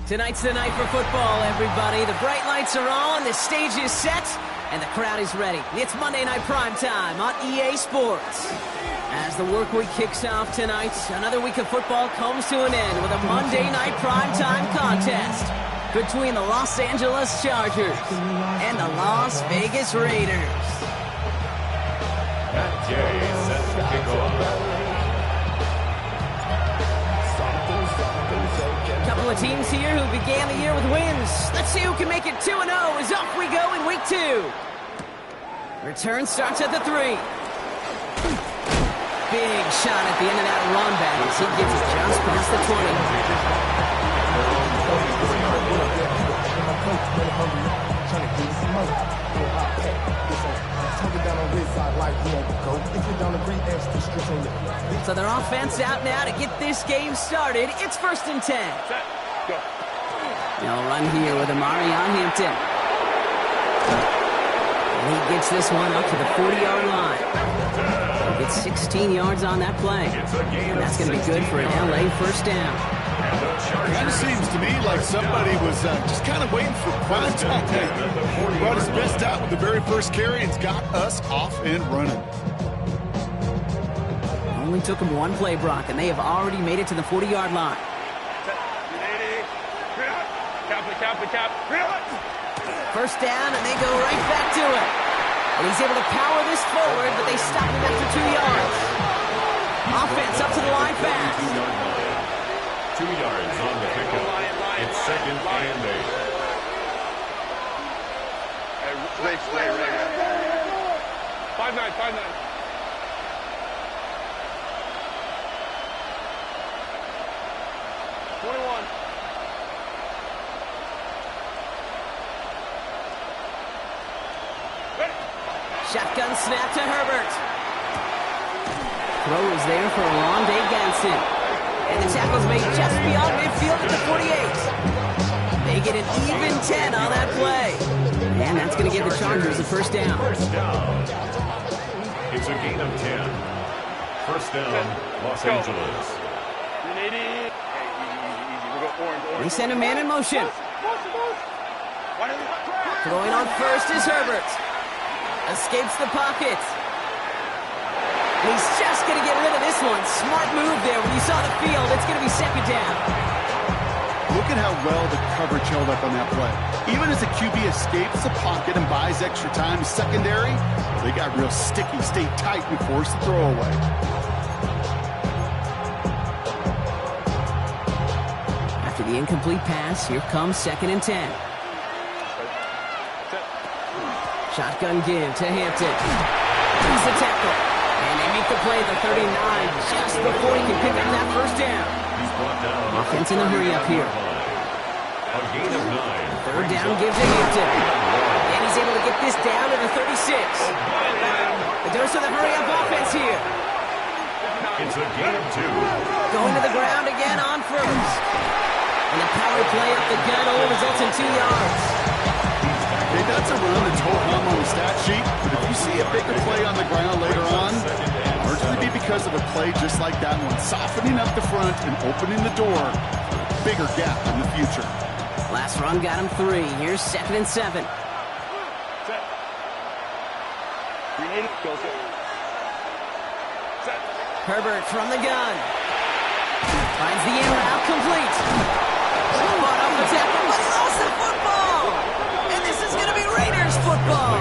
Tonight's the night for football, everybody. The bright lights are on, the stage is set, and the crowd is ready. It's Monday Night Primetime on EA Sports. As the work week kicks off tonight, another week of football comes to an end with a Monday Night Primetime contest between the Los Angeles Chargers and the Las Vegas Raiders. That day sets the kickoff. Couple of teams here who began the year with wins. Let's see who can make it 2-0 as off we go in week 2. Return starts at the 3. Big shot at the end of that run back as he gets it just past the 20. So their offense out now to get this game started. It's 1st and 10. They'll run here with Amari on Hampton. And he gets this one up to the 40-yard line. He gets 16 yards on that play. And that's going to be good for an LA first down. Kind of seems to me like somebody was just kind of waiting for prime time. He brought his best out with the very first carry and's got us off and running. Only took him one play, Brock, and they have already made it to the 40-yard line. First down, and they go right back to it. And he's able to power this forward, but they stop him after 2 yards. Offense up to the line fast. 2 yards on the pickup. It's 2nd and 8. Ray. 5-9. Shotgun snap to Herbert. Throw is there for a long day Ganson. And the tackle's made just beyond midfield at the 48. They get an even 10 on that play. And that's going to give the Chargers a first down. It's a gain of 10. First down, Los Angeles. They send a man in motion. Throwing on first is Herbert. Escapes the pocket. He's just going to get rid of this one. Smart move there. When you saw the field, it's going to be 2nd down. Look at how well the coverage held up on that play. Even as the QB escapes the pocket and buys extra time secondary, they got real sticky, stayed tight, and forced the throwaway. After the incomplete pass, here comes 2nd and 10. Shotgun give to Hampton. He's the tackle. And they make the play at the 39 just before he can pick up that first down. He's brought down. Offense in a hurry up here. A gain of 9. 3rd down give to Hampton. And he's able to get this down to the 36. The dose of the hurry up offense here. It's a gain of 2. Going to the ground again on first. And the power play up the gut only results in 2 yards. Hey, that's a run that's ho-hum on the stat sheet, but if you see a bigger play on the ground later on, largely be because of a play just like that one, softening up the front and opening the door for a bigger gap in the future. Last run got him 3. Here's 2nd and 7. Herbert from the gun. Finds the in route complete. Brought off the tackle, but he lost the football! And this is going to be Raiders football!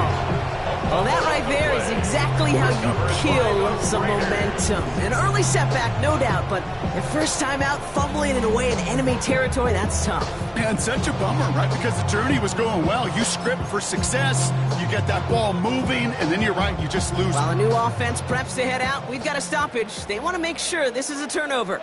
Well, that right there is exactly how you kill some momentum. An early setback, no doubt, but the first time out, fumbling it away in enemy territory, that's tough. And such a bummer, right? Because the journey was going well. You script for success, you get that ball moving, and then you're right, you just lose. While a new offense preps to head out, we've got a stoppage. They want to make sure this is a turnover.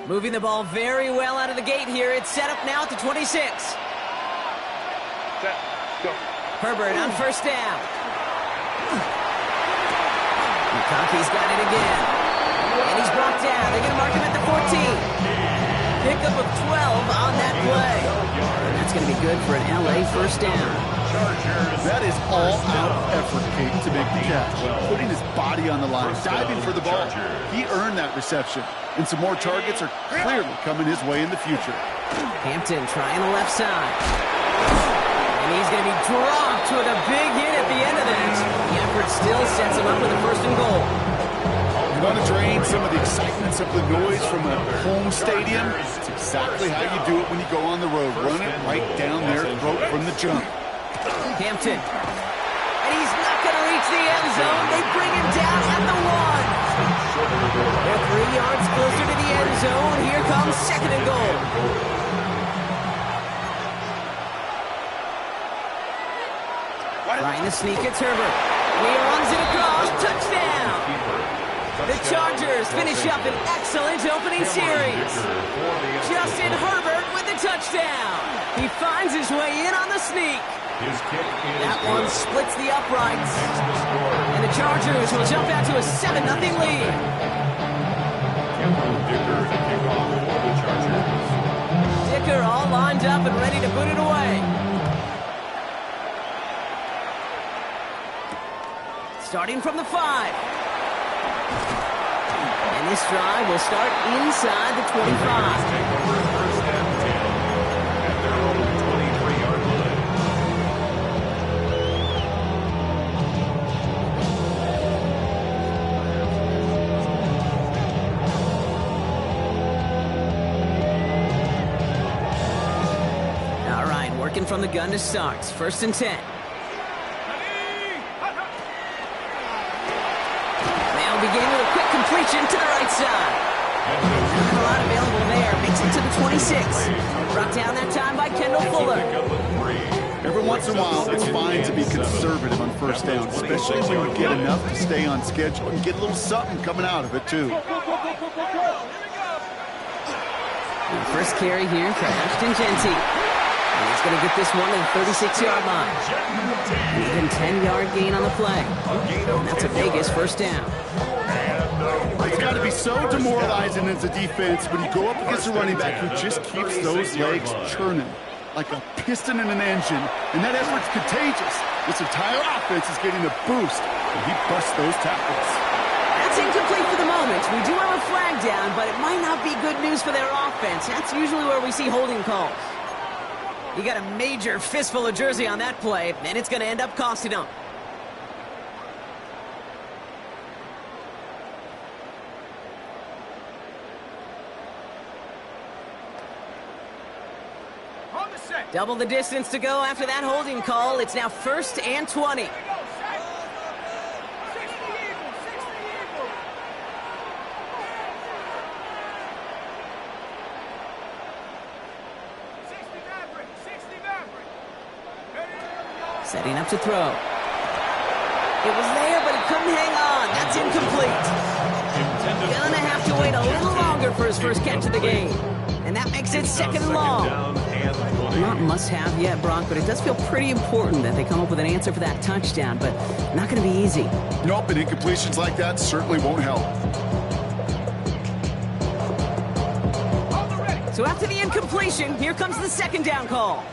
Moving the ball very well out of the gate here. It's set up now at the 26. Set, go. Herbert on first down. McConkey's got it again. And he's brought down. They're going to mark him at the 14. Pickup of 12 on that play. And that's going to be good for an LA first down. That is all-out effort, Kate, to make the catch. Putting his body on the line, diving for the ball. He earned that reception. And some more targets are clearly coming his way in the future. Hampton trying the left side. And he's going to be dropped with a big hit at the end of that. The effort still sets him up with a first and goal. You want to drain some of the excitement, some of the noise from a home stadium? It's exactly how you do it when you go on the road. Run it right down their throat from the jump. Hampton. And he's not going to reach the end zone. They bring him down at the 1. They're 3 yards closer to the end zone. Here comes second and goal. Trying to sneak it, Herbert. He runs it across. Touchdown. The Chargers finish up an excellent opening series. Justin Herbert with the touchdown. He finds his way in on the sneak. That one splits the uprights. And the Chargers will jump out to a 7-0 lead. Dicker all lined up and ready to put it away. Starting from the 5. And this drive will start inside the 25. All right, working from the gun to start. First and 10. Begin with a quick completion to the right side. Not a lot available there. Makes it to the 26. Brought down that time by Kendall Fuller. Every once in a while, it's fine to be conservative on first down, especially when you get enough to stay on schedule and get a little something coming out of it, too. And first carry here for Ashton Genty. And he's going to get this one to the 36-yard line. An even 10-yard gain on the play. And that's a Vegas first down. It's got to be so demoralizing as a defense when you go up against a running back who just keeps those legs churning like a piston in an engine, and that effort's contagious. This entire offense is getting a boost, and he busts those tackles. That's incomplete for the moment. We do have a flag down, but it might not be good news for their offense. That's usually where we see holding calls. You got a major fistful of jersey on that play, and it's going to end up costing them. Double the distance to go after that holding call. It's now first and 20. Setting up to throw. It was there, but he couldn't hang on. That's incomplete. Gonna have to wait a little longer for his first catch of the game. And that makes it second and long. Not must-have yet, Brock, but it does feel pretty important that they come up with an answer for that touchdown, but not going to be easy. Nope, and incompletions like that certainly won't help. So after the incompletion, here comes the second down call.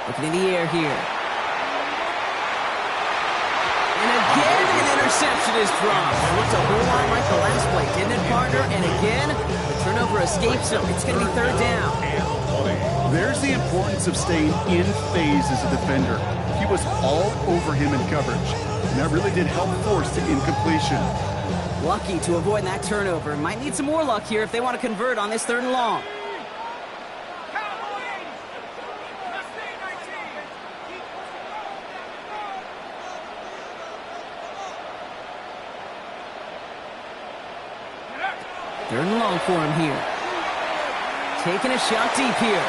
Looking in the air here. And again, an interception is dropped. It looked a whole lot like the last play, didn't it, partner? And again, the turnover escapes him. It's going to be third down. There's the importance of staying in phase as a defender. He was all over him in coverage, and that really did help force the incompletion. Lucky to avoid that turnover. Might need some more luck here if they want to convert on this third and long. Third and long for him here. Taking a shot deep here.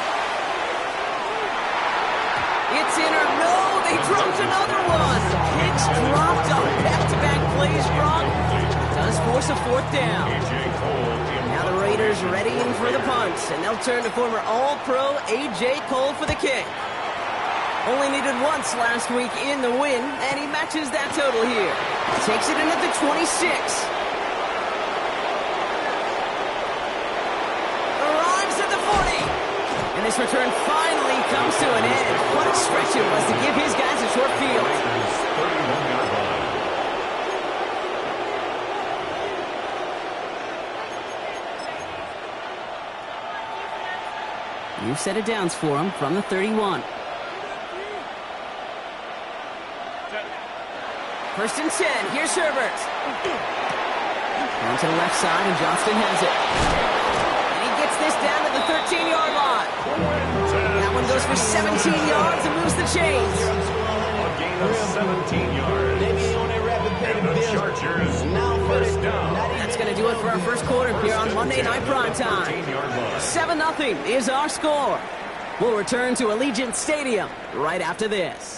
It's in or no, they dropped another one. Kicks dropped on back-to-back plays, Brock. does force a fourth down. Now the Raiders readying for the punt, and they'll turn to former All-Pro A.J. Cole for the kick. Only needed once last week in the win, and he matches that total here. Takes it in at the 26. Arrives at the 40. And this return finally comes to an end. What a stretch it was to give his guys a short field. New set of downs for him from the 31. First and 10. Here's Herbert. Down to the left side, and Johnston has it. And he gets this down to the 13-yard line. That one goes for 17 yards and moves the chains. A gain of 17 yards. And the Chargers first down. That's going to do it for our first quarter here on Monday Night Primetime. 7-0 is our score. We'll return to Allegiant Stadium right after this.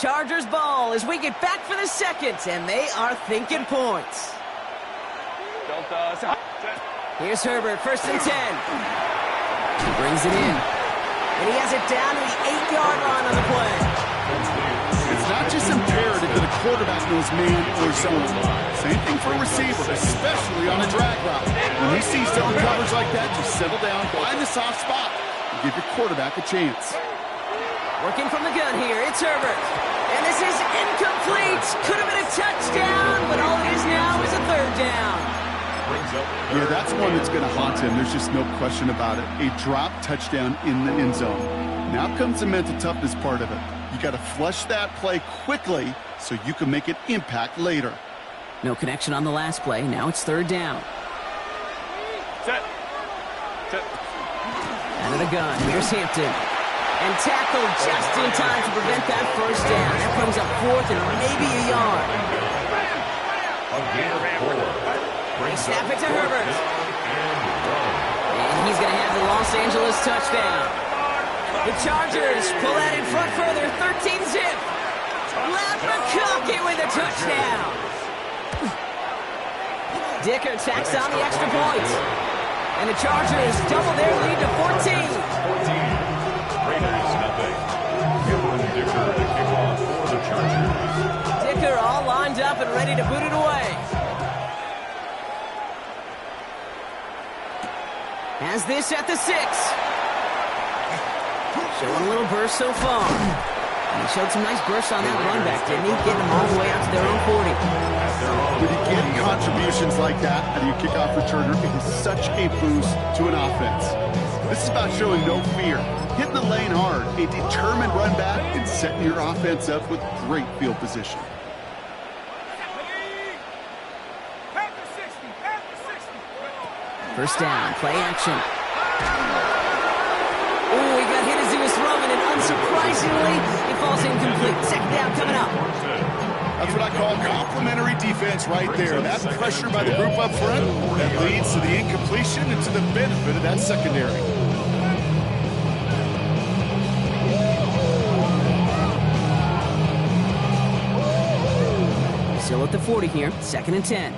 Chargers ball as we get back for the second, and they are thinking points. Here's Herbert, first and 10. He brings it in, and he has it down to the 8-yard line on the play. It's not just imperative that a quarterback knows man or zone. Same thing for a receiver, especially on a drag route. When you see zone coverage like that, just settle down, find the soft spot, and give your quarterback a chance. Working from the gun here, it's Herbert. And this is incomplete. Could have been a touchdown, but all it is now is a third down. Yeah, that's one that's going to haunt him. There's just no question about it. A drop touchdown in the end zone. Now comes the mental toughness part of it. You got to flush that play quickly so you can make an impact later. No connection on the last play. Now it's third down. Set. Out of the gun. Here's Hampton. And tackled just in time to prevent that first down. That brings up fourth and maybe a yard. They snap it to Herbert. And he's going to have the Los Angeles touchdown. The Chargers pull that in front further, 13-zip. Loud McConkey with a touchdown. Dicker tacks on the extra point. And the Chargers double their lead to 14. Raiders nothing. Cameron Dicker to kick off for the Chargers. Dicker all lined up and ready to boot it away. Has this at the 6. Showing a little burst so far. And he showed some nice bursts on that run back, didn't he? Getting them all the way out to their own 40. When you get contributions like that out of your kickoff returner, it is such a boost to an offense. This is about showing no fear, hitting the lane hard, a determined run back, and setting your offense up with great field position. First down, play action. Ooh, he got hit as he was throwing, and unsurprisingly, it falls incomplete. Second down coming up. That's what I call complimentary defense right there. That pressure by the group up front, that leads to the incompletion and to the benefit of that secondary. Still at the 40 here, second and 10.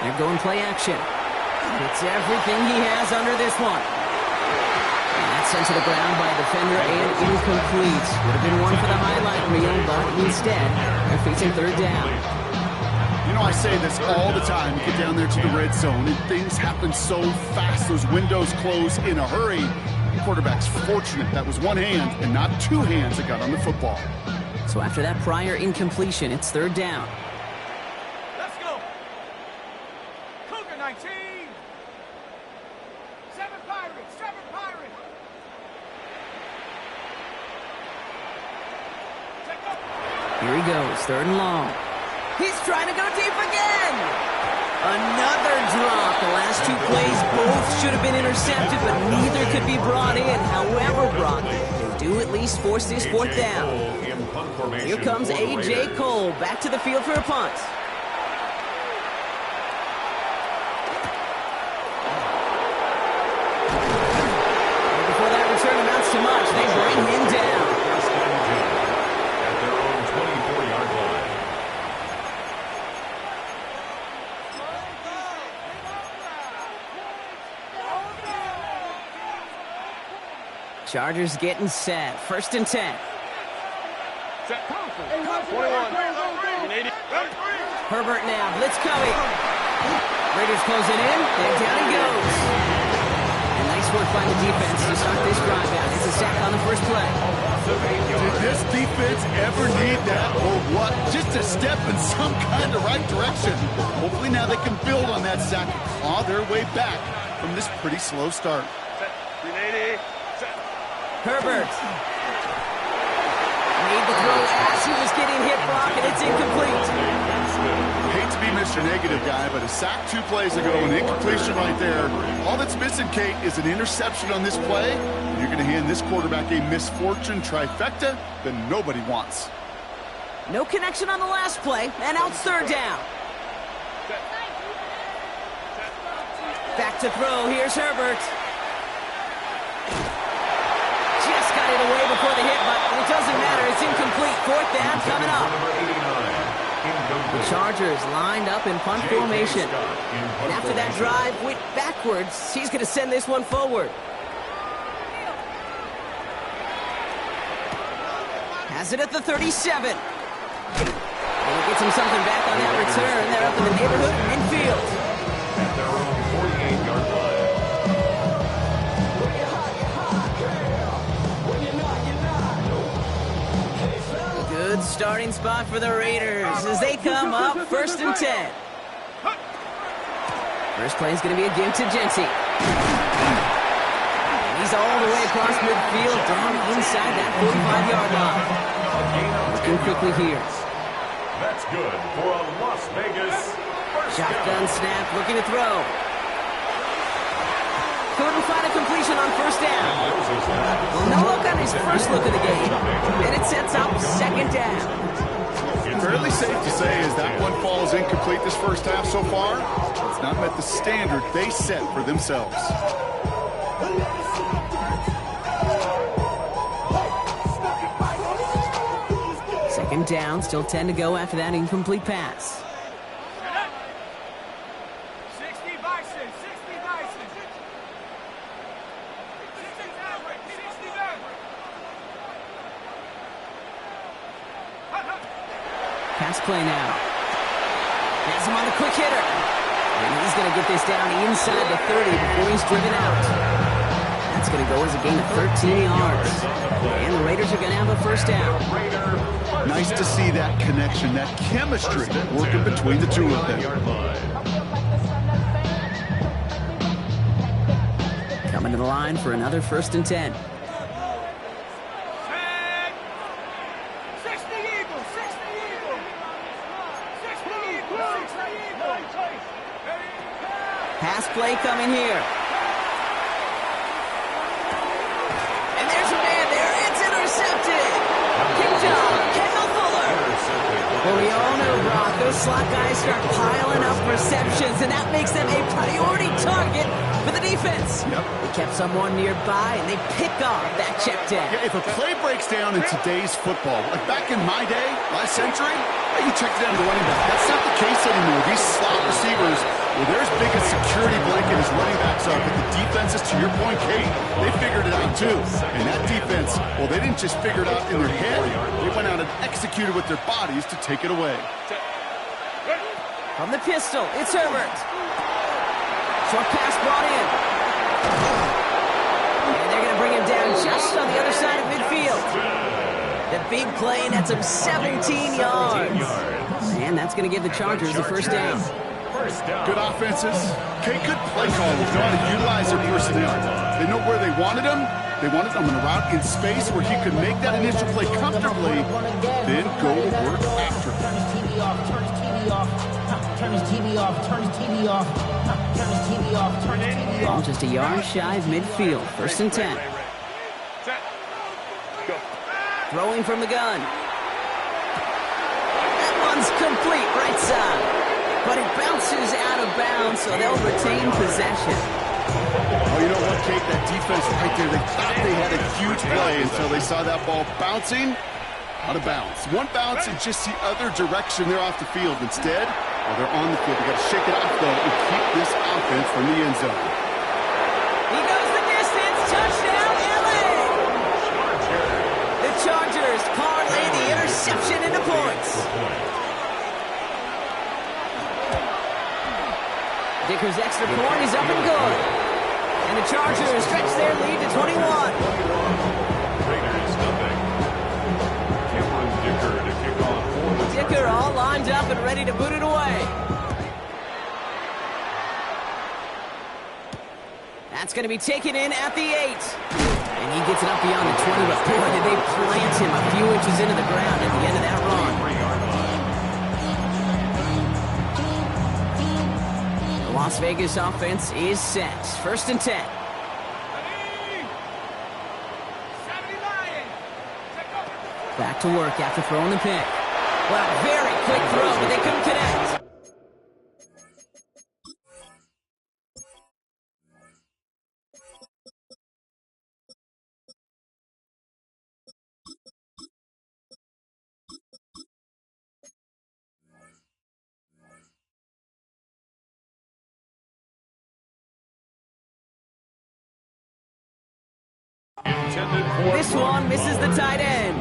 They're going play action. It's everything he has under this one. And that's sent to the ground by a defender and incomplete. Would have been one for the highlight reel, but instead, they're facing third down. You know, I say this all the time. You get down there to the red zone, and things happen so fast. Those windows close in a hurry. The quarterback's fortunate that was one hand and not two hands that got on the football. So after that prior incompletion, it's third down. Let's go. Cougar 19. 7 Pirates. 7 Pirates. Here he goes, third and long. He's trying to go deep again. Another drop. The last two plays both should have been intercepted, but neither could be brought in. However, Brock, they do at least force this fourth down. Here comes A.J. Cole back to the field for a punt. Before that return amounts to much, they bring him down. At their own 24-yard line. Chargers getting set. 1st and 10. Herbert now. Blitz coming. Raiders closing in, and down he goes. And nice work by the defense to start this drive out. It's a sack on the first play. Did this defense ever need that or what? Just a step in some kind of right direction. Hopefully now they can build on that sack and claw their way back from this pretty slow start. Herbert made the throw as he was getting hit, Brock, and it's incomplete. Hate to be Mr. Negative guy, but a sack 2 plays ago, an incompletion right there. All that's missing, Kate, is an interception on this play. You're going to hand this quarterback a misfortune trifecta that nobody wants. No connection on the last play, and out 3rd down. Back to throw. Here's Herbert. Just got it away before the hit, but it doesn't matter. It's incomplete. 4th down coming up. The Chargers lined up in punt formation. And after that drive went backwards, he's going to send this one forward. Has it at the 37. And he gets him something back on that return. They're up in the neighborhood midfield. At their own 48-yard line. Good starting spot for the Raiders as they come up 1st and 10. First play is going to be a give to Genty. And he's all the way across midfield down inside that 45-yard line. Looking quickly here. That's good for a Las Vegas first Shotgun down. snap, looking to throw. Couldn't find a completion on 1st down. Well, no look on his first look of the game, and it sets up 2nd down. Fairly safe to say as that one falls incomplete this first half so far, it's not met the standard they set for themselves. Second down, still 10 to go after that incomplete pass. 60 Bison, 60 Bison. 60 Pass play now. Has him on the quick hitter. And he's going to get this down inside the 30 before he's driven out. That's going to go as a gain of 13 yards. And the Raiders are going to have a 1st down. Nice to see that connection, that chemistry working between the two of them. Coming to the line for another 1st and 10. 60 Eagles, 60 Eagles. 60 Eagles, 60 Eagles. Pass play coming here. And there's a man there. It's intercepted. Good job, Kendall Fuller. Well, we all know, Brock, those slot guys start piling up receptions, and that makes them a priority target for the defense. Yep. They kept someone nearby, and they pick off that check down. Yeah, if a play breaks down in today's football, like back in my day, last century, you check it down to the running back. That's not the case anymore. These slot receivers, well, they're as big a security blanket as running backs are, but the defenses, to your point, Kate, they figured it out too. And that defense, well, they didn't just figure it out in their head. They went out and executed with their bodies to take it away. From the pistol, it's Herbert. Short pass brought in. And they're going to bring him down just on the other side of midfield. The big play, and that's him 17 yards. And that's going to give the Chargers the 1st down. Good offenses. Okay, good play callers. Know how to utilize their personnel. They know where they wanted them. They wanted them in a route in space where he could make that initial play comfortably, then go to work after. Turn his TV off. Turn his TV off. Turn his TV off. Turn his TV off. Just a yard shy of midfield. 1st and 10. Set. Go. Throwing from the gun. That one's complete, right side. But it bounces out of bounds, so they'll retain possession. Oh, you know what, Kate? That defense right there, they thought they had a huge play until they saw that ball bouncing out of bounds. One bounce in just the other direction. They're off the field. Instead, while they're on the field, they got to shake it off, though, and keep this offense from the end zone. He goes the distance. Touchdown, LA! The Chargers parlay the interception into points. Dicker's extra point is up and good. And the Chargers stretch their lead to 21. Raiders nothing. Cameron Dicker to kick off for the Dicker all lined up and ready to boot it away. That's going to be taken in at the 8. And he gets it up beyond the 20, but boy, did they plant him a few inches into the ground at the end of that run. 3-yard line. The Las Vegas offense is set. 1st and 10. Back to work after throwing the pick. Well, very quick throw, but they couldn't connect. This one misses the tight end.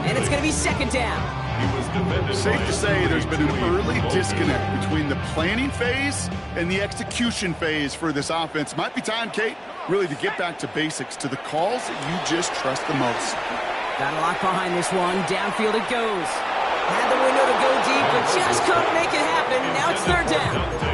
And it's going to be 2nd down. Safe to say there's been an early disconnect between the planning phase and the execution phase for this offense. Might be time, Kate, really to get back to basics, to the calls that you just trust the most. Got a lock behind this one. Downfield it goes. Had the window to go deep, but just couldn't make it happen. Now it's 3rd down.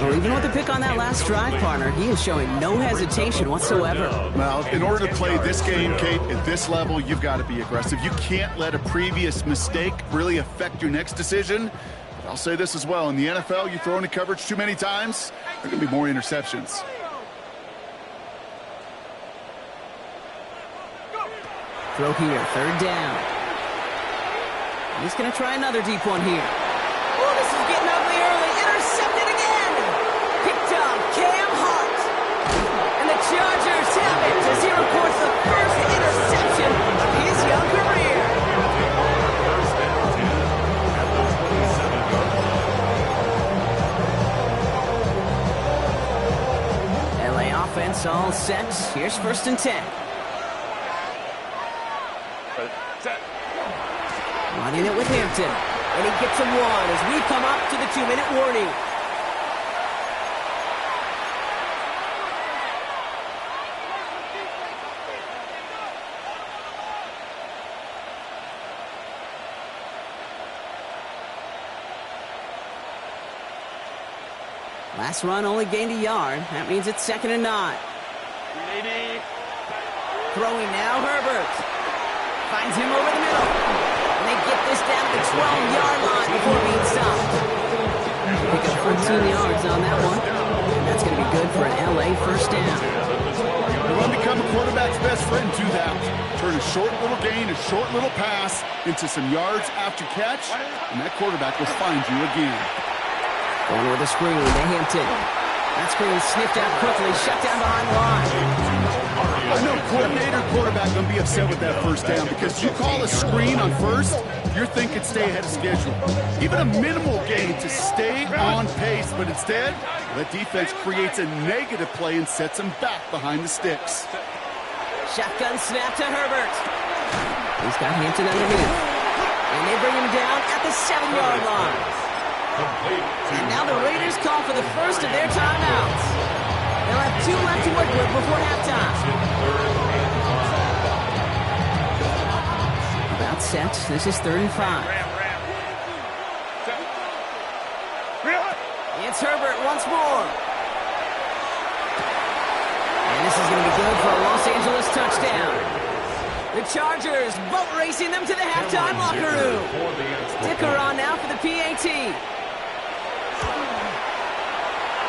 Well, even with the pick on that last drive, partner, he is showing no hesitation whatsoever. Well, in order to play this game, Kate, at this level, you've got to be aggressive. You can't let a previous mistake really affect your next decision. But I'll say this as well. In the NFL, you throw into coverage too many times, there are going to be more interceptions. Throw here, 3rd down. He's going to try another deep one here. Oh, this is getting ugly early. Intercepted again. Picked up Cam Hart. And the Chargers have it as he records the first interception of his young career. LA offense all set. Here's 1st and 10. Running it with Hampton. And he gets a 1 as we come up to the 2-minute warning. Last run only gained a yard. That means it's 2nd and 9. Throwing now, Herbert. Finds him over the middle. And they get this down to the 12-yard line before being stopped. Pick up 14 yards on that one. And that's going to be good for an LA 1st down. The run become a quarterback's best friend. Do that. Turn a short little gain, a short little pass into some yards after catch, and that quarterback will find you again. Going with a screen to Hampton. That screen sniffed out quickly, shut down behind the line. I know coordinator quarterback going to be upset with that 1st down because you call a screen on 1st, you're thinking stay ahead of schedule. Even a minimal gain to stay on pace, but instead, that defense creates a negative play and sets them back behind the sticks. Shotgun snap to Herbert. He's got Hampton underneath. And they bring him down at the 7-yard line. And now the Raiders call for the first of their timeouts. They'll have 2 left to work with before halftime. About set. This is 3rd and 5. It's Herbert once more. And this is going to be good for a Los Angeles touchdown. The Chargers boat racing them to the halftime locker room. Dicker on now for the PAT.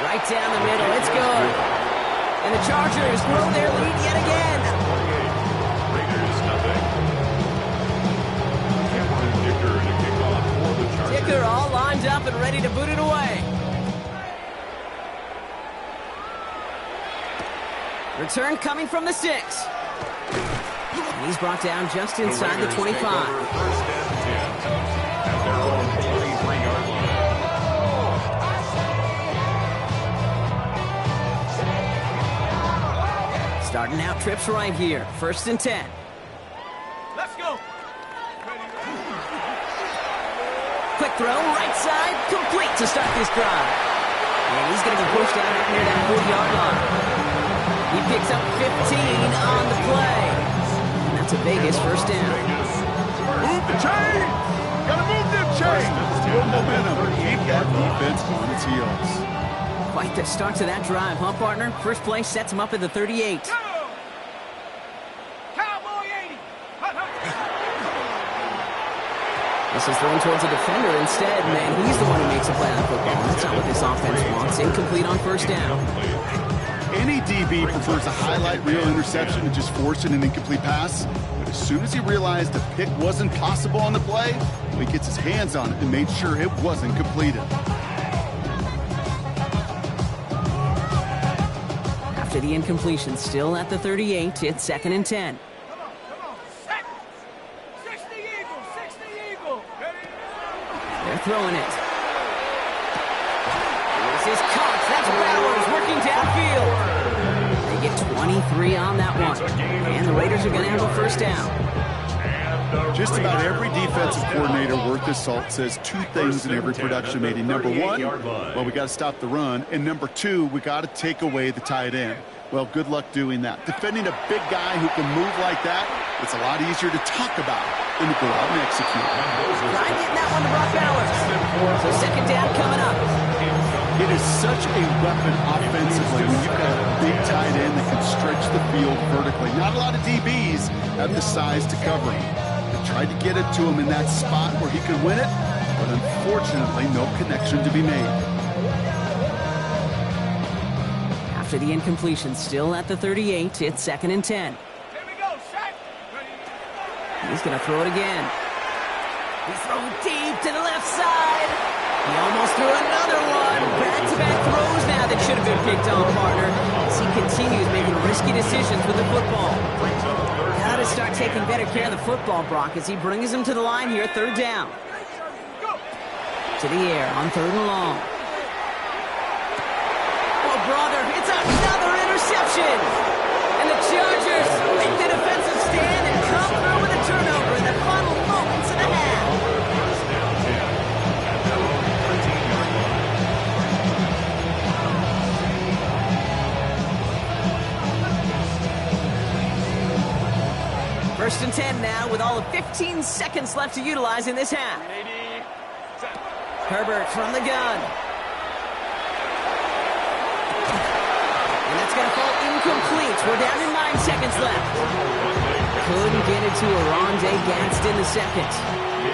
Right down the middle. It's good. And the Chargers grow their lead yet again. Raiders nothing. Cameron Dicker to kick off for the Chargers. Dicker all lined up and ready to boot it away. Return coming from the 6. And he's brought down just inside the 25. First and 10 at their own 43-yard line. Starting out trips right here. First and 10. Let's go. Quick throw, right side, complete to start this drive. And he's going to be pushed out up near that 40-yard line. He picks up 15 on the play. And that's a Vegas first down. Move the chain! Gotta move them chains! Good momentum. Keep that defense on its heels. Quite the start to that drive, huh, partner? First play sets him up at the 38. Cowboy 80. Hut, hut. This is thrown towards a defender instead. Man, he's the one who makes a play on the football. That's not what this offense wants. Incomplete on first down. Any DB prefers a highlight reel interception to just forcing an incomplete pass. But as soon as he realized the pick wasn't possible on the play, he gets his hands on it and made sure it wasn't completed. After the incompletion, still at the 38, it's second and 10. Come on. Set. 60 Eagle. 60 Eagle. They're throwing it. This is caught. That's Bowers working downfield. They get 23 on that one. And the Raiders are going to have a first down. Just about every defensive coordinator worth his salt says two things in every production meeting. Number one, well, we got to stop the run. And number two, we got to take away the tight end. Well, good luck doing that. Defending a big guy who can move like that, it's a lot easier to talk about than to go out and execute. Trying getting that one to Brock Bowers. So second down coming up. It is such a weapon offensively when you've got a big tight end that can stretch the field vertically. Not a lot of DBs have the size to cover him. They tried to get it to him in that spot where he could win it, but unfortunately no connection to be made. After the incompletion, still at the 38, it's second and 10. Here we go. Set. He's going to throw it again. He's throwing deep to the left side. He almost threw another one. Back-to-back throws now that should have been picked on, partner. As he continues making risky decisions with the football. Got to start taking better care of the football, Brock, as he brings him to the line here, third down. To the air on third and long. Oh, brother, it's another interception. And the Chargers make the defensive stand and come through with a turnover in the final moments of the half. First and 10 now with all of 15 seconds left to utilize in this half. Herbert from the gun. And that's going to fall incomplete. We're down to 9 seconds left. Couldn't get it to Arondé Gadsden the second.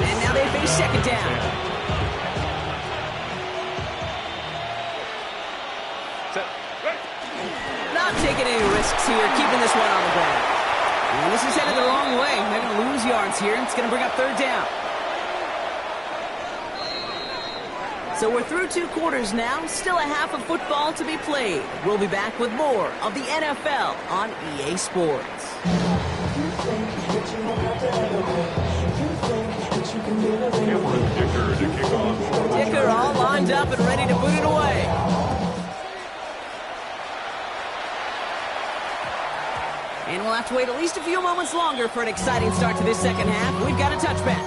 And now they face second down. Not taking any risks here, keeping this one on the ground. And this is headed the wrong way. They're going to lose yards here. It's going to bring up third down. So we're through 2 quarters now. Still a half of football to be played. We'll be back with more of the NFL on EA Sports. Cameron Dicker to kick off. Dicker all lined up and ready to boot it away. And we'll have to wait at least a few moments longer for an exciting start to this second half. We've got a touchback.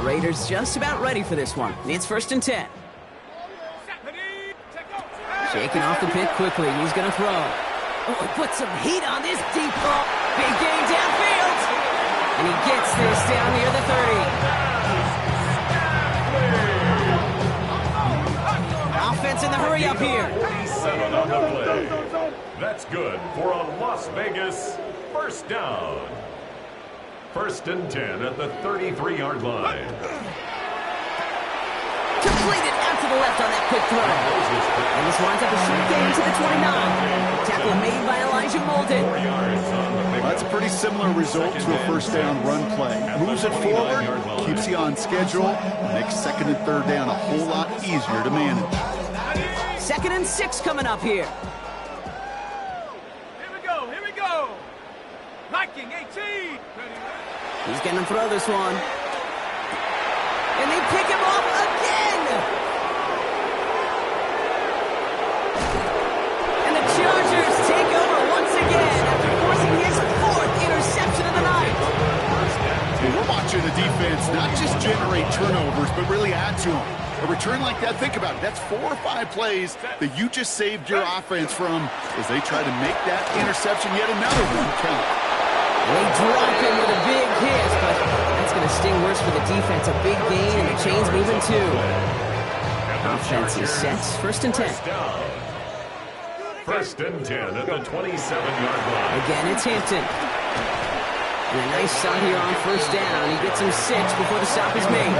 Raiders just about ready for this one. It's first and 10. Shaking off the pick quickly. He's going to throw. Oh, he put some heat on this deep ball. Big gain downfield. And he gets this down near the 30. Offense in the hurry up here. 7 on the play. That's good for a Las Vegas first down. First and 10 at the 33-yard line. Completed out to the left on that quick throw. And this winds up a short gain to the 29. Tackle made by Elijah Molden. That's a pretty similar result to a first down run play. Moves it forward, keeps you on schedule, makes second and third down a whole lot easier to manage. 2nd and 6 coming up here. Here we go. Viking 18. He's going to throw this one. And they pick him off again. And the Chargers take over once again after forcing his 4th interception of the night. We're watching the defense not just generate turnovers, but really add to them. A return like that, think about it. That's 4 or 5 plays that you just saved your offense from as they try to make that interception yet another one count. They drop him with a big hit, but that's going to sting worse for the defense. A big gain, and the chain's moving too. Offense is set. 1st and 10. First and 10 at the 27-yard line. Again, it's Hampton. And a nice start here on 1st down. He gets him 6 before the stop is made.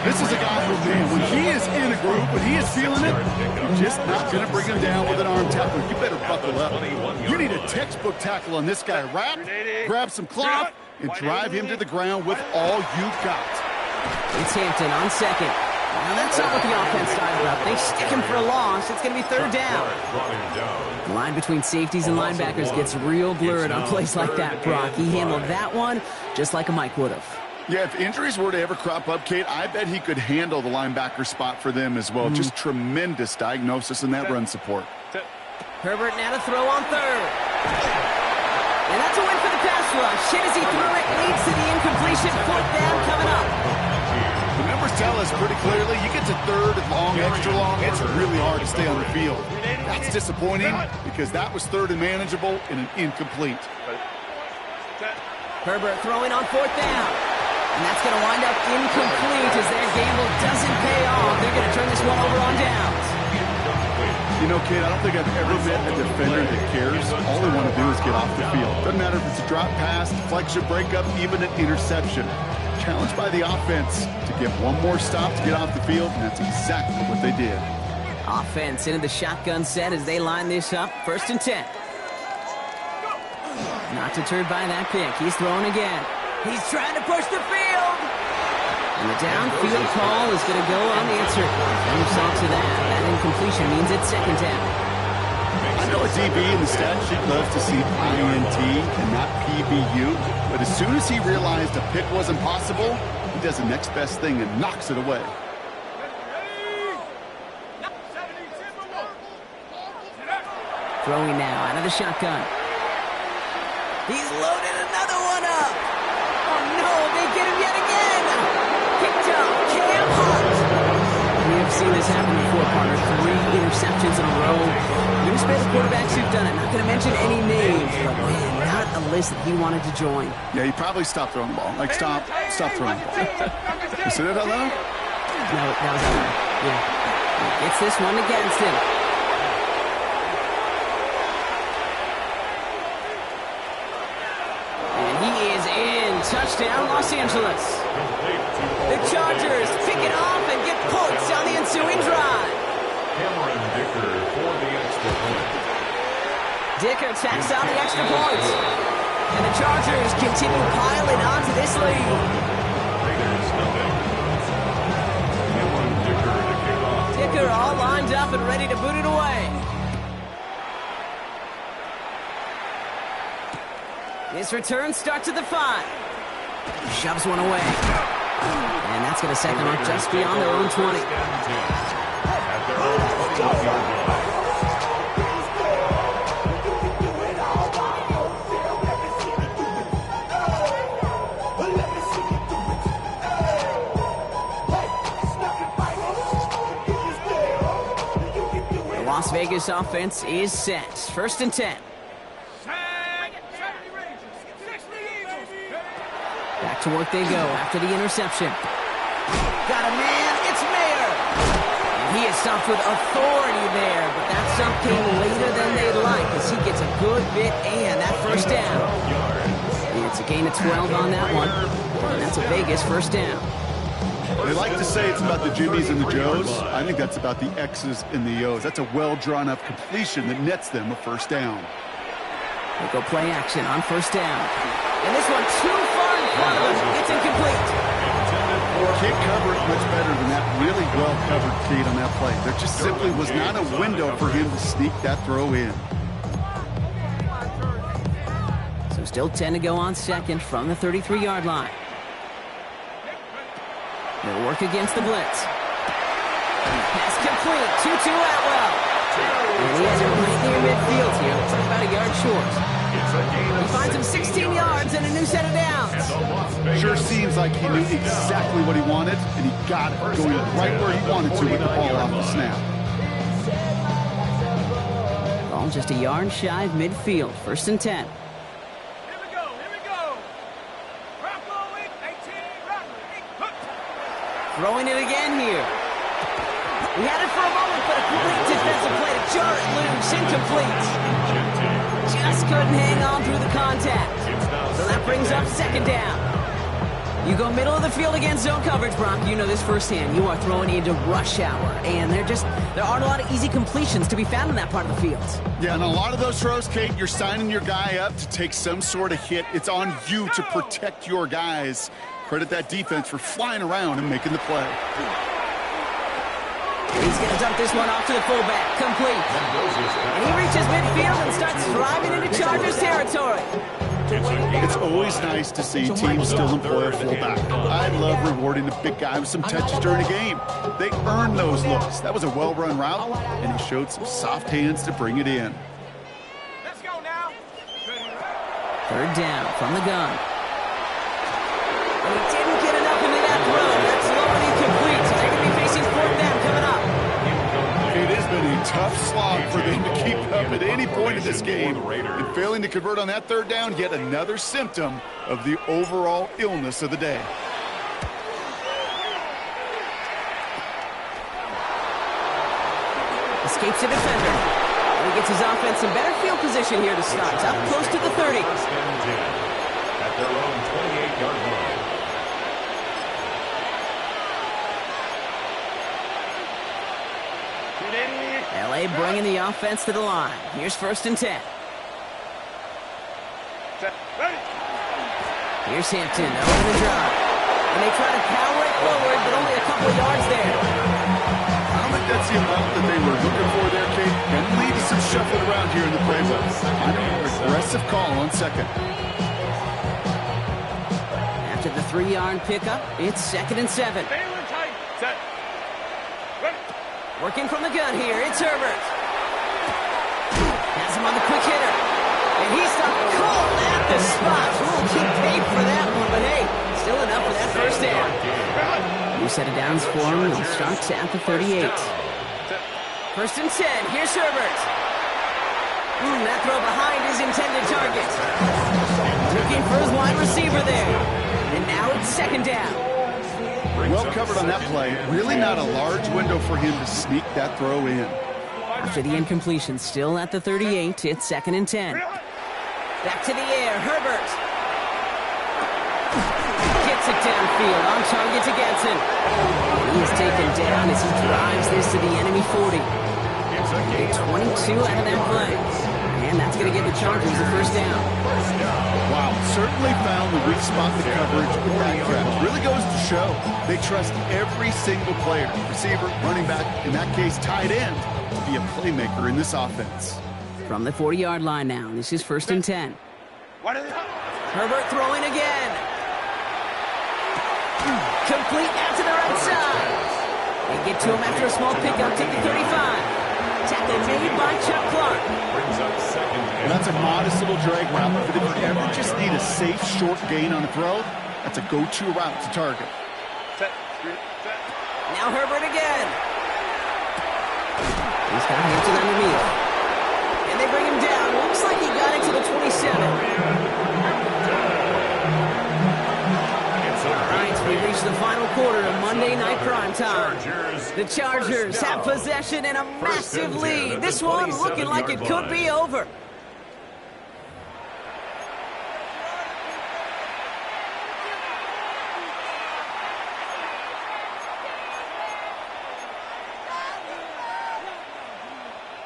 This is a guy who, man, when he is in a group, when he is feeling it, you're just not going to bring him down with an arm tackle. You better buckle up. You need a textbook tackle on this guy. Wrap, grab some cloth, and drive him to the ground with all you've got. It's Hampton on 2nd. Now that's not what the offense started up. They stick him for a loss. It's going to be 3rd down. The line between safeties and linebackers gets real blurred on plays like that, Brock. He handled that one just like a Mike would have. Yeah, if injuries were to ever crop up, Kate, I bet he could handle the linebacker spot for them as well. Just tremendous diagnosis in that run support. Herbert now to throw on 3rd. And that's a win for the pass rush. Hit as he threw it, leads to the incompletion. 4th down coming up. The numbers tell us pretty clearly, you get to 3rd and long, extra long, it's really hard to stay on the field. That's disappointing because that was 3rd and manageable and an incomplete. Herbert throwing on 4th down. And that's going to wind up incomplete as their gamble doesn't pay off. They're going to turn this one over on downs. You know, kid, I don't think I've ever met a defender that cares. All they want to do is get off the field. Doesn't matter if it's a drop pass, deflection, breakup, even an interception. Challenged by the offense to get one more stop to get off the field, and that's exactly what they did. Offense into the shotgun set as they line this up. 1st and 10. Not deterred by that pick. He's throwing again. He's trying to push the field. And the downfield call is going to go unanswered. And you saw to that. That incompletion means it's 2nd down. I know a DB in the stat sheet loves to see INT and not PBU, but as soon as he realized a pick wasn't possible, he does the next best thing and knocks it away. Throwing now out of the shotgun. He's loaded another one up. Oh, no, they get him yet again. Picked up Cam Hunt. We have seen this happen before, partner. 3 interceptions in a row. You're going to spare the quarterbacks who've done it. Not going to mention any names, but man, not a list that he wanted to join. Yeah, he probably stopped throwing the ball. Like, stop throwing the ball. You see that out loud? No, that was out loud. Yeah. Gets this one against him. Touchdown, Los Angeles. The Chargers pick it off and get points on the ensuing drive. Cameron Dicker for the extra point. Dicker tacks on the extra point. And the Chargers continue piling onto this lead. Raiders nothing. Cameron Dicker to kick off. Dicker all lined up and ready to boot it away. This return starts at the 5. Shoves one away. And that's going to set them up just beyond their own 20. At their own 21-yard line. The Las Vegas offense is set. 1st and 10. Back to work they go after the interception. Got a man, it's Mayer. And he is stopped with authority there, but that stop came later than they'd like as he gets a good bit and that 1st down. It's a gain of 12 on that one. And that's a Vegas first down. They like to say it's about the Jimmies and the Joes. I think that's about the X's and the O's. That's a well-drawn-up completion that nets them a first down. They go play action on first down. And this one too far in front of him. It's incomplete. Can't cover it much better than that really well-covered feed on that play. There just simply was not a window for him to sneak that throw in. So still 10 to go on second from the 33-yard line. They'll work against the blitz. Pass complete. 2-2 Atwell. And he has it right near midfield here. Looks like about a yard short. He finds him 16 yards and a new set of downs. Sure seems like he knew exactly what he wanted, and he got it, going right where he wanted to with the ball off the snap. Ball just a yard shy of midfield. First and 10. Here we go, here we go. Rock rolling, 18, rock, hook. Throwing it again here. He had it for a moment, but a complete defensive play to jar it loose. Incomplete. Just couldn't hang on through the contact. So that brings up second down. You go middle of the field against zone coverage, Brock. You know this firsthand. You are throwing into rush hour, and there aren't a lot of easy completions to be found in that part of the field. Yeah, and a lot of those throws, Kate, you're signing your guy up to take some sort of hit. It's on you to protect your guys. Credit that defense for flying around and making the play. He's going to dump this one off to the fullback. Complete. And he reaches midfield and starts driving into Chargers territory. It's always nice to see teams still employ a fullback. I love rewarding a big guy with some touches during a game. They earn those looks. That was a well-run route, and he showed some soft hands to bring it in. Let's go now. Third down from the gun. And he didn't get enough into that throw. That's low and incomplete. So they're going to be facing fourth down coming up. It has been a tough slog for them to keep up at any point in this game. And failing to convert on that third down, yet another symptom of the overall illness of the day. Escapes a defender. And he gets his offense in better field position here to start. It's up close to the 30. At their own 28-yard line. LA bringing the offense to the line. Here's first and 10. Here's Hampton over the drive. And they try to power it forward, but only a couple of yards there. I don't think that's the amount that they were looking for there, Kate. And leave some shuffling around here in the playbook. An aggressive call on second. After the 3-yard pickup, it's second and 7. Working from the gun here, it's Herbert. Has him on the quick hitter. And he's stopped cold at the spot. We'll keep paid for that one, but hey, still enough for that first down. New set of downs for him. He starts at the 38. First and 10, here's Herbert. That throw behind his intended target. Looking for his wide receiver there. And now it's second down. Well covered on that play. Really not a large window for him to sneak that throw in. After the incompletion, still at the 38, it's second and 10. Back to the air, Herbert. Gets it downfield, on target to Getson. He is taken down as he drives this to the enemy 40. A 22 out of that play. And that's going to give the Chargers the first down. Wow, certainly found the weak spot in the coverage with that catch. Really goes to show they trust every single player, receiver, running back, in that case tight end, to be a playmaker in this offense. From the 40-yard line now, this is first and 10. Herbert throwing again. Complete out to the right side. They get to him after a small pickup to the 35. Tackle made by Chuck Clark. And that's a modest little drag route, but if you ever just need a safe, short gain on a throw, that's a go-to route to target. Now Herbert again. He's got Hampton underneath. And they bring him down. Looks like he got it to the 27. We reach the final quarter of Monday Night Primetime. The Chargers have possession and a massive lead. This one looking like it could be over.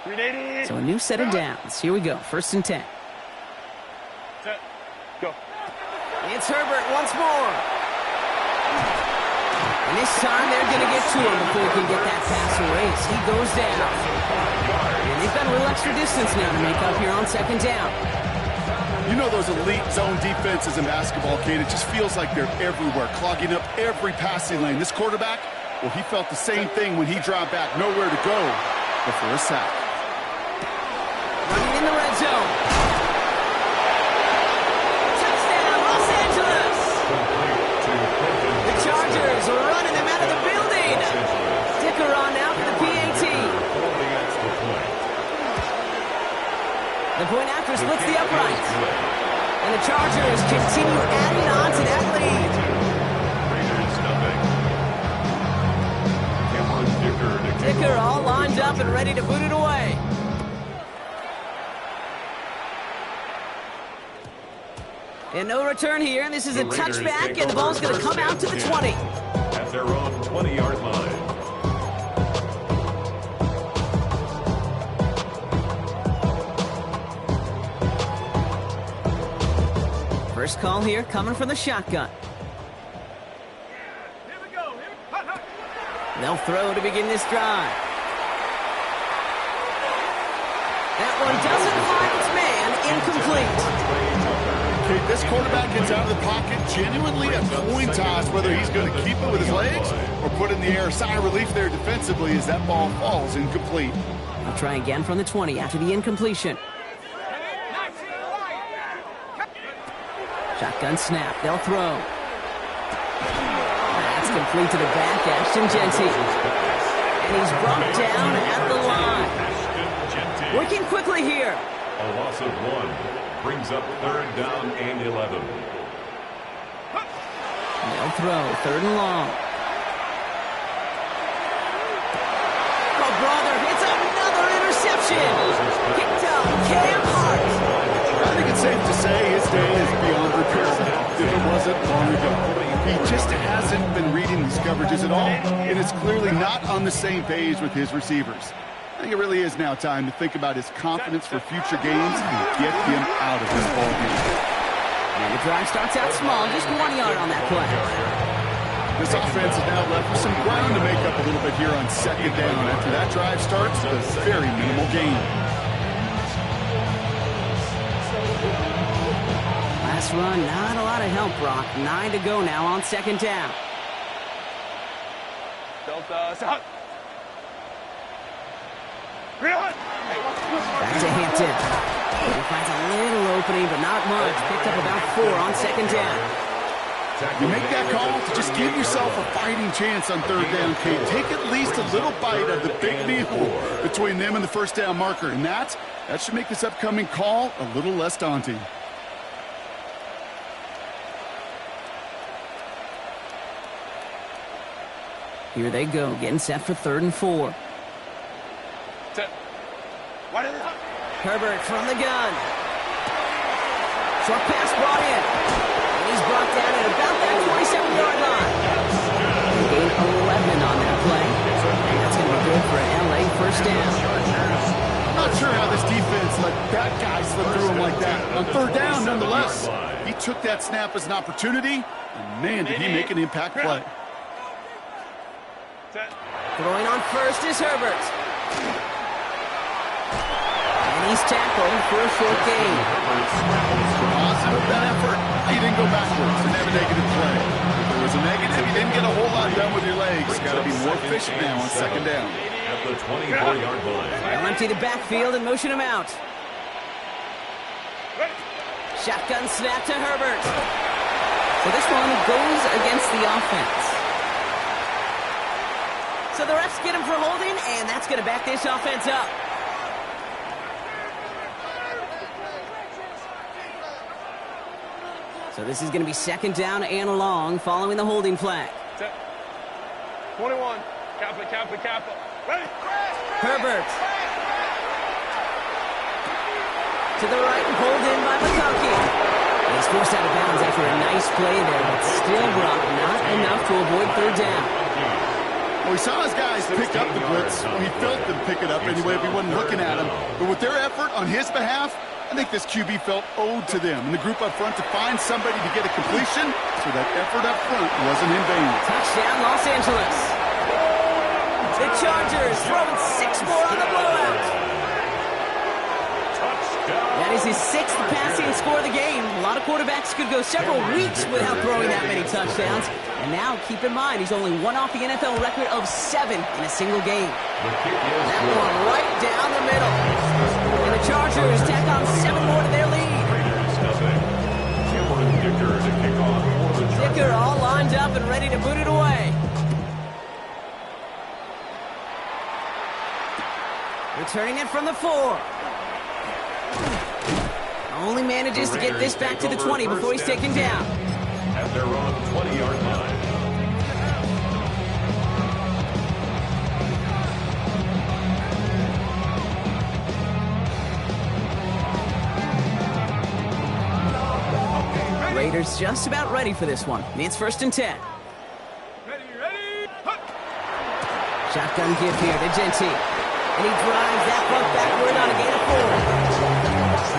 So a new set of downs. Here we go. 1st and 10. Set. Go. It's Herbert once more. And this time they're going to get to him before he can get that pass away as he goes down. And they've got a little extra distance now to make up here on 2nd down. You know those elite zone defenses in basketball, Kate, it just feels like they're everywhere, clogging up every passing lane. This quarterback, well, he felt the same thing when he dropped back, nowhere to go before a sack. Running in the red zone. Touchdown, Los Angeles! The Chargers are running them out of the building. Sticker on now for the PAT. The point after splits the upright. And the Chargers continue adding on to that lead. Dicker all lined up and ready to boot it away. And no return here, and this is a touchback, and the ball's going to come out to the 20. At their own 20-yard line. First call here coming from the shotgun. Here we go. They'll throw to begin this drive. That one doesn't find its man, incomplete. Kate, this quarterback gets out of the pocket, genuinely a coin toss whether he's going to keep it with his legs or put it in the air. Sigh of relief there defensively as that ball falls incomplete. They'll try again from the 20 after the incompletion. Shotgun snap. They'll throw. That's complete to the back, Ashton Genty. And he's brought down at the line. Working quickly here. A loss of 1 brings up 3rd down and 11. They'll throw. 3rd and long. Oh, brother, it's another interception. Picked up Cam Hart. I think it's safe to say his day is beyond repair if it wasn't long ago. He just hasn't been reading these coverages at all, and it's clearly not on the same page with his receivers. I think it really is now time to think about his confidence for future games and get him out of this ballgame. And the drive starts out small, just 1 yard on that play. This offense is now left with some ground to make up a little bit here on 2nd down. After that drive starts, a very minimal gain. Last run, not a lot of help, Brock. 9 to go now on 2nd down. Delta, stop. Back to Hampton. He finds a little opening, but not much. Picked up about 4 on 2nd down. You make that call to just give yourself a fighting chance on 3rd down, Kate. Take at least a little bite of the big meal between them and the 1st down marker, and that should make this upcoming call a little less daunting. Here they go, getting set for 3rd and 4. Set. What is it? Herbert from the gun. Short pass brought in. And he's brought down at about that 27-yard line. Gain 11 on that play. And that's going to be good for an LA 1st down. I'm not sure how this defense let that guy slip through him like that. On 3rd down, nonetheless, he took that snap as an opportunity, and man, did he make an impact play. Throwing on first is Herbert. And he's tackled for a short gain. Positive with that effort. He didn't go backwards and have a negative play. If there was a negative, you didn't get a whole lot done with your legs. Got to be more efficient now on 2nd down. At the 24-yard line. They'll empty the backfield and motion him out. Shotgun snap to Herbert. So this one goes against the offense. So the refs get him for holding, and that's going to back this offense up. So this is going to be 2nd down and long following the holding flag. Set. 21. Kappa. Ready? Herbert. To the right and pulled in by McConkey. He's forced out of bounds after a nice play there, but still, Brock, not enough to avoid 3rd down. Well, we saw his guys pick up the blitz. We felt them pick it up anyway if we wasn't looking at him. But with their effort on his behalf, I think this QB felt owed to them and the group up front to find somebody to get a completion, so that effort up front wasn't in vain. Touchdown, Los Angeles. The Chargers throwing 6 more on the blowout. That is his 6th passing score of the game. A lot of quarterbacks could go several weeks without throwing that many touchdowns. And now, keep in mind, he's only one off the NFL record of 7 in a single game. That one right down the middle. And the Chargers tack on 7 more to their lead. Dicker all lined up and ready to boot it away. Returning it from the 4. Only manages to get this back to the 20 before he's taken down. At their own 20-yard line. Raiders just about ready for this one. It's 1st and 10. Ready, ready. Hup. Shotgun give here to Genty. And he drives that one backward on a gain of 4.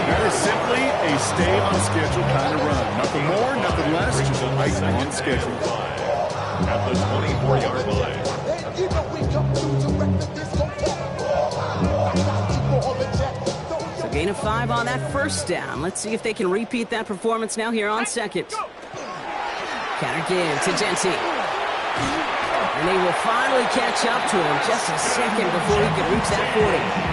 That is simply a stay on schedule kind of run. Nothing more, nothing less, just right on schedule. At the 24-yard line. So gain of 5 on that 1st down. Let's see if they can repeat that performance now here on 2nd. Counter give to Genty. And they will finally catch up to him just a second before he can reach that 40.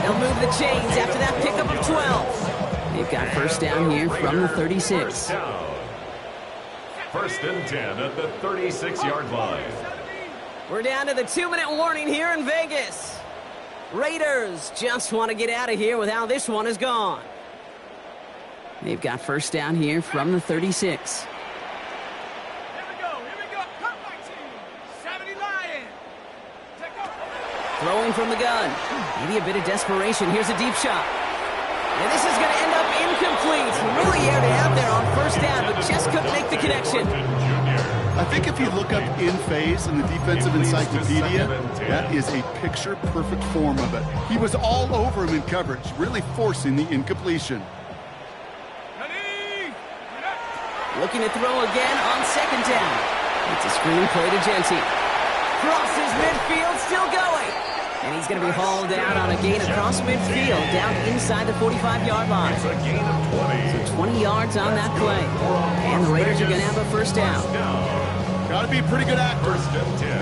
They'll move the chains after that pickup of 12. They've got 1st down here from the 36. 1st and 10 at the 36-yard line. We're down to the 2-minute warning here in Vegas. Raiders just want to get out of here with how this one is gone. They've got 1st down here from the 36. Throwing from the gun. Maybe a bit of desperation. Here's a deep shot. And this is going to end up incomplete. Really aired it out there on 1st down, but just couldn't make the connection. I think if you look up in phase in the defensive encyclopedia, that is a picture-perfect form of it. He was all over him in coverage, really forcing the incompletion. Looking to throw again on 2nd down. It's a screen play to Genty. Crosses midfield, still going. And he's going to be hauled out on a gain across midfield, down inside the 45-yard line. It's a gain of 20. So 20 yards on that play. And the Raiders are going to have a 1st down. Got to be a pretty good actor.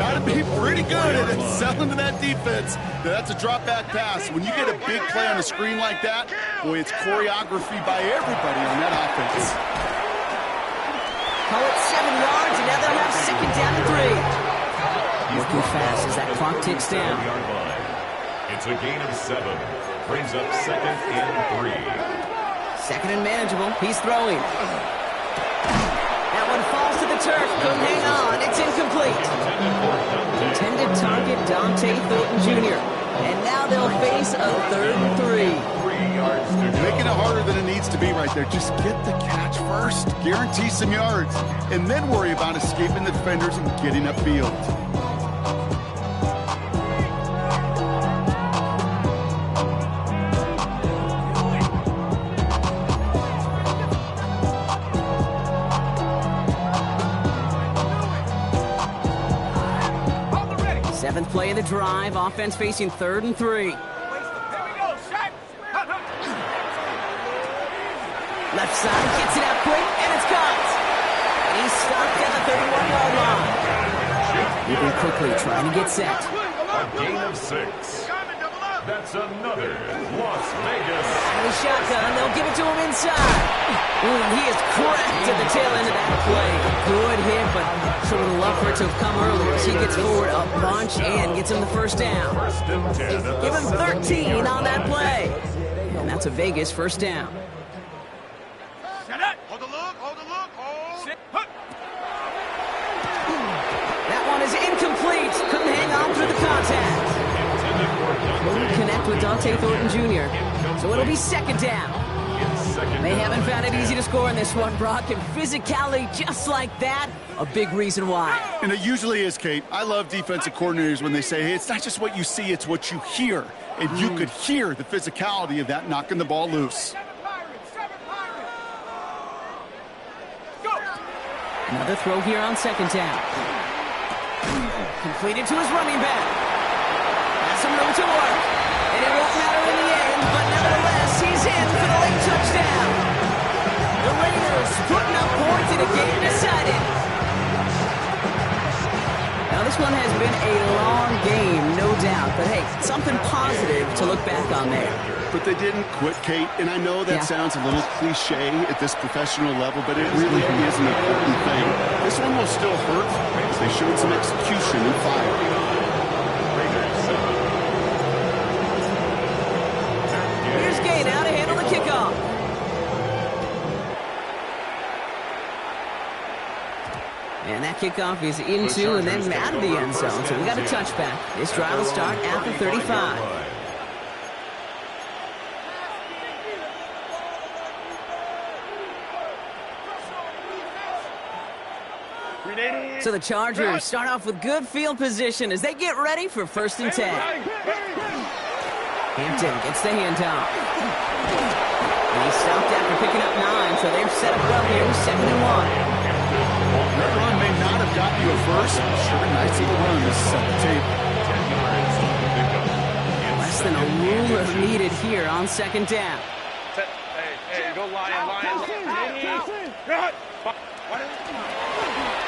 Got to be pretty good at selling to that defense. That's a drop-back pass. When you get a big play on a screen like that, boy, it's choreography by everybody on that offense. Call it 7 yards, and now they'll have 2nd down and 3. Working fast as that clock ticks down. It's a gain of 7. Brings up 2nd and 3. 2nd and manageable. He's throwing. That one falls to the turf. Couldn't hang on. It's incomplete. Intended target, Dante Thornton Jr. And now they'll face a 3rd and 3. 3 yards to go. Making it harder than it needs to be right there. Just get the catch first. Guarantee some yards. And then worry about escaping the defenders and getting upfield. Seventh play of the drive. Offense facing 3rd and 3. Left side gets it out quick, and it's caught. And he's stopped at the 31-yard line. Moving quickly, trying to get set. A gain of 6. That's another Las Vegas. And the shotgun, they'll give it to him inside. Ooh, and he is cracked at the tail end of that play. Good hit, but sure would love for it to have come earlier as he gets forward a bunch and gets him the 1st down. 1st and 10. Give him 13 on that play. And that's a Vegas 1st down. Hold the look, hold the look, hold. That one is incomplete. Couldn't hang on through the contact. Couldn't connect with Dante Thornton Jr. So it'll be 2nd down. They haven't found it easy to score in this one, Brock, and physicality just like that, a big reason why. And it usually is, Kate. I love defensive coordinators when they say, hey, it's not just what you see, it's what you hear. And you could hear the physicality of that knocking the ball loose. Another throw here on second down. Completed to his running back. Has some room to work. And it won't matter in the end, but nevertheless, he's in for the late touchdown. The Raiders putting up points in a game decided. Now, this one has been a long game, no doubt. But, hey, something positive to look back on there. But they didn't quit, Kate, and I know that sounds a little cliche at this professional level, but it really is an important thing. This one will still hurt, but they showed some execution and fire. Here's Gay now to handle the kickoff. And that kickoff is into and then out of the end zone, so we got a touchback. This drive will start at the 35. So the Chargers start off with good field position as they get ready for 1st and 10. Hampton gets the handoff. And he's stopped after picking up 9, so they're set up well here with 2nd and 1. That run may not have gotten you a first. Sure, nice little run to set the table. Less than a ruler needed here on 2nd down. Hey, go Lion.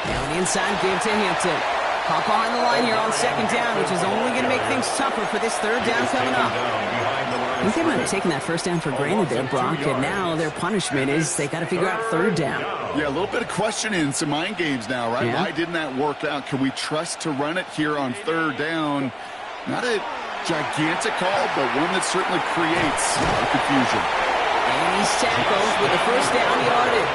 Now an inside give to Hampton. Hop behind the line here on 2nd down, which is only going to make things tougher for this 3rd down coming up. I think they might have taken that 1st down for granted there, Brock, and now their punishment is they got to figure out 3rd down. Yeah, a little bit of questioning, some mind games now, right? Yeah. Why didn't that work out? Can we trust to run it here on 3rd down? Not a gigantic call, but one that certainly creates a lot of confusion. And he's tackled with a 1st down yardage.